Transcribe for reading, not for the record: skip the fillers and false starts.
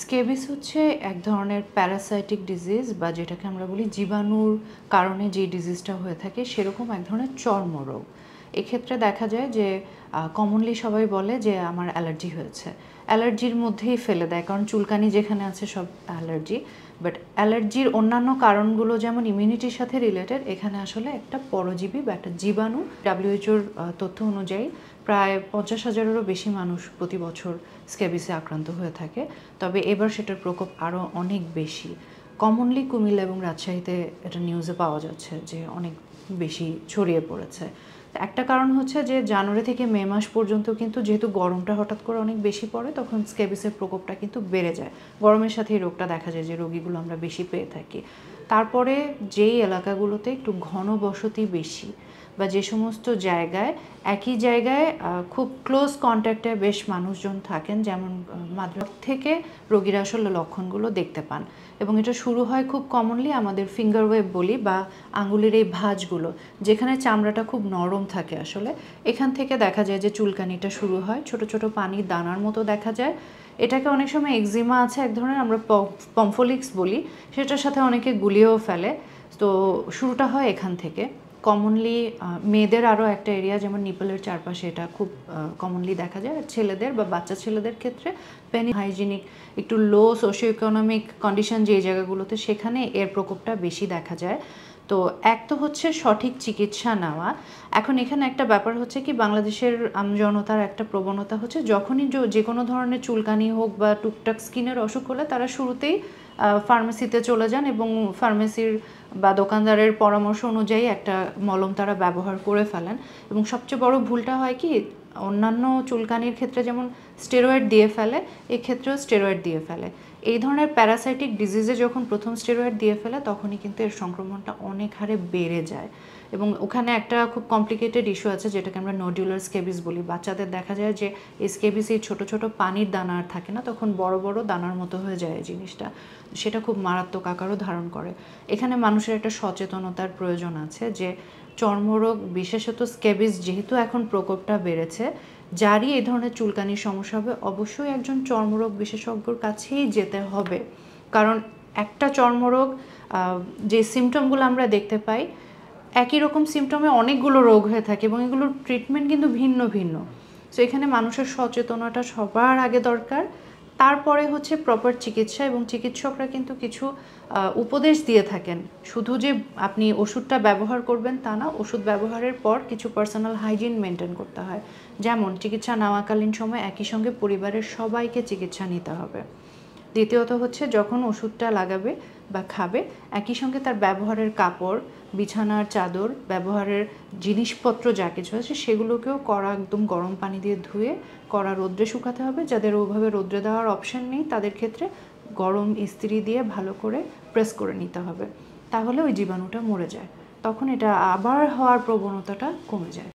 Scabies হচ্ছে এক ধরনের প্যারাসাইটিক ডিজিজ বা যেটাকে আমরা বলি জীবাণুর কারণে যে ডিজিজটা হয়ে থাকে সেরকম এক ধরনের চর্মরোগ। এক্ষেত্রে দেখা যায় যে কমনলি সবাই বলে যে আমার অ্যালার্জি হয়েছে, অ্যালার্জির মধ্যেই ফেলে দেয়, কারণ চুলকানি যেখানে আছে সব অ্যালার্জি। বাট অ্যালার্জির অন্যান্য কারণগুলো যেমন ইমিউনিটির সাথে রিলেটেড, এখানে আসলে একটা পরজীবী বা একটা জীবাণু। ডাব্লিউএইচওর তথ্য অনুযায়ী প্রায় 50,000-এরও বেশি মানুষ প্রতি বছর স্ক্যাবিসে আক্রান্ত হয়ে থাকে। তবে এবার সেটার প্রকোপ আরও অনেক বেশি। কমনলি কুমিল্লা এবং রাজশাহীতে এটা নিউজে পাওয়া যাচ্ছে যে অনেক বেশি ছড়িয়ে পড়েছে। একটা কারণ হচ্ছে যে জানুয়ারি থেকে মে মাস পর্যন্ত কিন্তু যেহেতু গরমটা হঠাৎ করে অনেক বেশি পড়ে, তখন স্ক্যাবিসের প্রকোপটা কিন্তু বেড়ে যায়। গরমের সাথে এই রোগটা দেখা যায় যে রোগীগুলো আমরা বেশি পেয়ে থাকি। তারপরে যেই এলাকাগুলোতে একটু ঘনবসতি বেশি বা যে সমস্ত জায়গায় একই জায়গায় খুব ক্লোজ কন্ট্যাক্টে বেশ মানুষজন থাকেন, যেমন মাদ্রাস থেকে রোগীরা আসলে লক্ষণগুলো দেখতে পান। এবং এটা শুরু হয় খুব কমনলি আমাদের ফিঙ্গার ওয়েব বলি বা আঙুলের এই ভাঁজগুলো, যেখানে চামড়াটা খুব নরম থাকে আসলে, এখান থেকে দেখা যায় যে চুলকানিটা শুরু হয়। ছোট ছোট পানির দানার মতো দেখা যায়। এটাকে অনেক সময় এক্সিমা আছে এক ধরনের, আমরা পম্ফোলিক্স বলি, সেটার সাথে অনেকে গুলিয়েও ফেলে। তো শুরুটা হয় এখান থেকে। কমনলি মেয়েদের আরও একটা এরিয়া যেমন নিপলের চারপাশে এটা খুব কমনলি দেখা যায়। আর ছেলেদের বা বাচ্চা ছেলেদের ক্ষেত্রে হাইজিনিক একটু লো সোশিও ইকোনমিক কন্ডিশন যে জায়গাগুলোতে, সেখানে এর প্রকোপটা বেশি দেখা যায়। তো এক তো হচ্ছে সঠিক চিকিৎসা নেওয়া। এখন এখানে একটা ব্যাপার হচ্ছে কি, বাংলাদেশের আমজনতার একটা প্রবণতা হচ্ছে যখনই যে কোনো ধরনের চুলকানি হোক বা টুকটাক স্কিনের অসুখ হলে তারা শুরুতেই ফার্মেসিতে চলে যান এবং ফার্মেসির বা দোকানদারের পরামর্শ অনুযায়ী একটা মলম তারা ব্যবহার করে ফেলেন। এবং সবচেয়ে বড় ভুলটা হয় কি, অন্যান্য চুলকানির ক্ষেত্রে যেমন স্টেরয়েড দিয়ে ফেলে, এক্ষেত্রেও স্টেরয়েড দিয়ে ফেলে। এই ধরনের প্যারাসাইটিক ডিজিজে যখন প্রথম স্টেরয়েড দিয়ে ফেলে, তখনই কিন্তু এর সংক্রমণটা অনেক হারে বেড়ে যায়। এবং ওখানে একটা খুব কমপ্লিকেটেড ইস্যু আছে যেটাকে আমরা নডুলার স্কেবিস বলি। বাচ্চাদের দেখা যায় যে এই স্কেবিস এই ছোটো ছোটো পানির দানা আর থাকে না, তখন বড় বড় দানার মতো হয়ে যায় এই জিনিসটা। সেটা খুব মারাত্মক আকারও ধারণ করে। এখানে মানুষের একটা সচেতনতার প্রয়োজন আছে যে চর্মরোগ, বিশেষত স্কেবিস যেহেতু এখন প্রকোপটা বেড়েছে, যারই এই ধরনের চুলকানির সমস্যা হবে অবশ্যই একজন চর্মরোগ বিশেষজ্ঞর কাছেই যেতে হবে। কারণ একটা চর্মরোগ, যে সিমটমগুলো আমরা দেখতে পাই, একই রকম সিমটমে অনেকগুলো রোগ হয়ে থাকে এবং এগুলোর ট্রিটমেন্ট কিন্তু ভিন্ন ভিন্ন। সো এখানে মানুষের সচেতনতা সবার আগে দরকার। তারপরে হচ্ছে প্রপার চিকিৎসা, এবং চিকিৎসকরা কিন্তু কিছু উপদেশ দিয়ে থাকেন। শুধু যে আপনি ওষুধটা ব্যবহার করবেন তা না, ওষুধ ব্যবহারের পর কিছু পার্সোনাল হাইজিন মেনটেন করতে হয়। যেমন চিকিৎসা নেওয়াকালীন সময় একই সঙ্গে পরিবারের সবাইকে চিকিৎসা নিতে হবে। দ্বিতীয়ত হচ্ছে যখন ওষুধটা লাগাবে বা খাবে, একই সঙ্গে তার ব্যবহারের কাপড়, বিছানার চাদর, ব্যবহারের জিনিসপত্র যা কিছু আছে সেগুলোকেও একদম গরম পানি দিয়ে ধুয়ে রোদ্রে শুকাতে হবে। যাদের ওভাবে রোদ্রে দেওয়ার অপশান নেই তাদের ক্ষেত্রে গরম ইস্ত্রি দিয়ে ভালো করে প্রেস করে নিতে হবে। তাহলে ওই জীবাণুটা মরে যায়, তখন এটা আবার হওয়ার প্রবণতাটা কমে যায়।